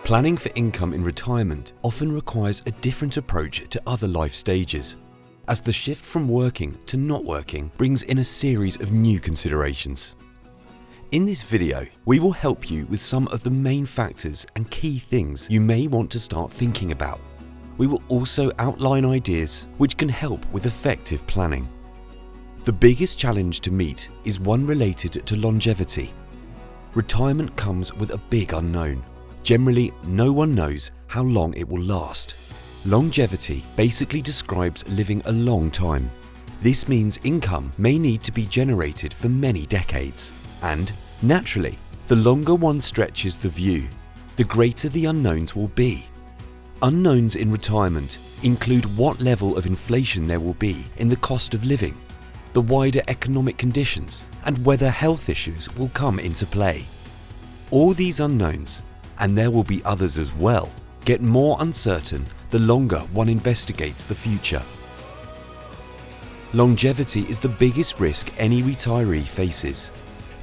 Planning for income in retirement often requires a different approach to other life stages, as the shift from working to not working brings in a series of new considerations. In this video, we will help you with some of the main factors and key things you may want to start thinking about. We will also outline ideas which can help with effective planning. The biggest challenge to meet is one related to longevity. Retirement comes with a big unknown. Generally, no one knows how long it will last. Longevity basically describes living a long time. This means income may need to be generated for many decades. And, naturally, the longer one stretches the view, the greater the unknowns will be. Unknowns in retirement include what level of inflation there will be in the cost of living, the wider economic conditions, and whether health issues will come into play. All these unknowns, and there will be others as well, get more uncertain the longer one investigates the future. Longevity is the biggest risk any retiree faces.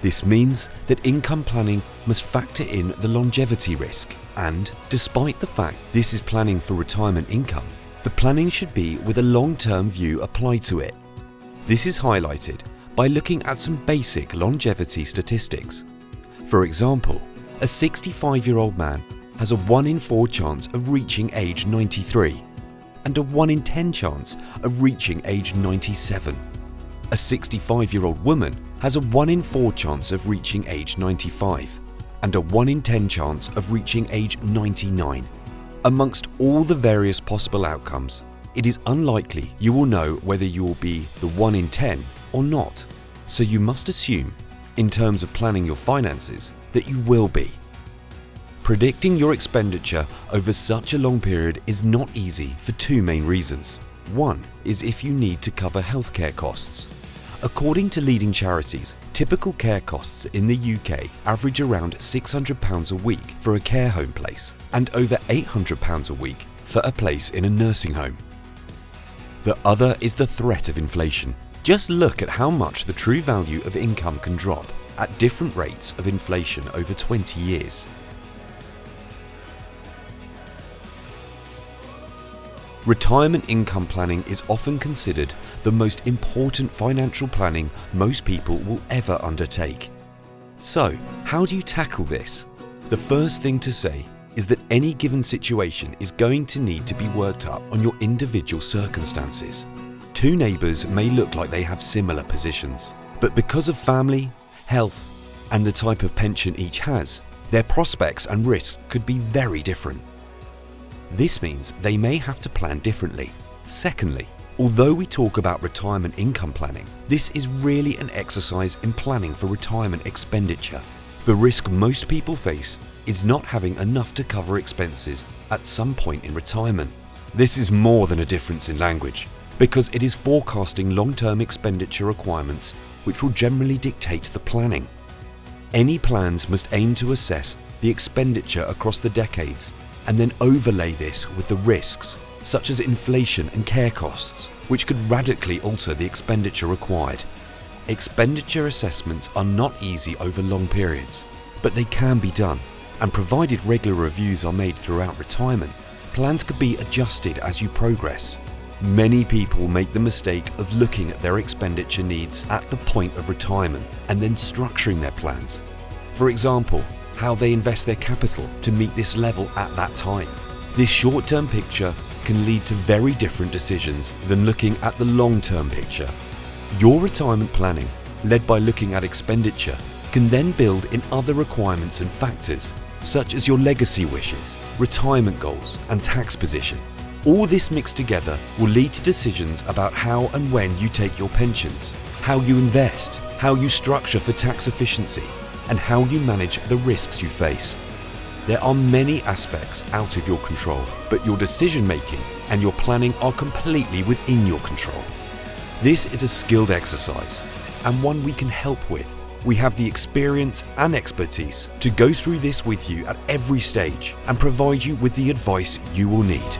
This means that income planning must factor in the longevity risk, and despite the fact this is planning for retirement income, the planning should be with a long-term view applied to it. This is highlighted by looking at some basic longevity statistics. For example, a 65-year-old man has a 1 in 4 chance of reaching age 93 and a 1 in 10 chance of reaching age 97. A 65-year-old woman has a 1 in 4 chance of reaching age 95 and a 1 in 10 chance of reaching age 99. Amongst all the various possible outcomes, it is unlikely you will know whether you will be the 1 in 10 or not. So you must assume, in terms of planning your finances, that you will be. Predicting your expenditure over such a long period is not easy for two main reasons. One is if you need to cover healthcare costs. According to leading charities, typical care costs in the UK average around £600 a week for a care home place and over £800 a week for a place in a nursing home. The other is the threat of inflation. Just look at how much the true value of income can drop at different rates of inflation over 20 years. Retirement income planning is often considered the most important financial planning most people will ever undertake. So, how do you tackle this? The first thing to say is that any given situation is going to need to be worked up on your individual circumstances. Two neighbours may look like they have similar positions, but because of family, health, and the type of pension each has, their prospects and risks could be very different. This means they may have to plan differently. Secondly, although we talk about retirement income planning, this is really an exercise in planning for retirement expenditure. The risk most people face is not having enough to cover expenses at some point in retirement. This is more than a difference in language, because it is forecasting long-term expenditure requirements which will generally dictate the planning. Any plans must aim to assess the expenditure across the decades and then overlay this with the risks, such as inflation and care costs, which could radically alter the expenditure required. Expenditure assessments are not easy over long periods, but they can be done, and provided regular reviews are made throughout retirement, plans could be adjusted as you progress. Many people make the mistake of looking at their expenditure needs at the point of retirement and then structuring their plans. For example, how they invest their capital to meet this level at that time. This short-term picture can lead to very different decisions than looking at the long-term picture. Your retirement planning, led by looking at expenditure, can then build in other requirements and factors, such as your legacy wishes, retirement goals, and tax position. All this mixed together will lead to decisions about how and when you take your pensions, how you invest, how you structure for tax efficiency, and how you manage the risks you face. There are many aspects out of your control, but your decision making and your planning are completely within your control. This is a skilled exercise, and one we can help with. We have the experience and expertise to go through this with you at every stage and provide you with the advice you will need.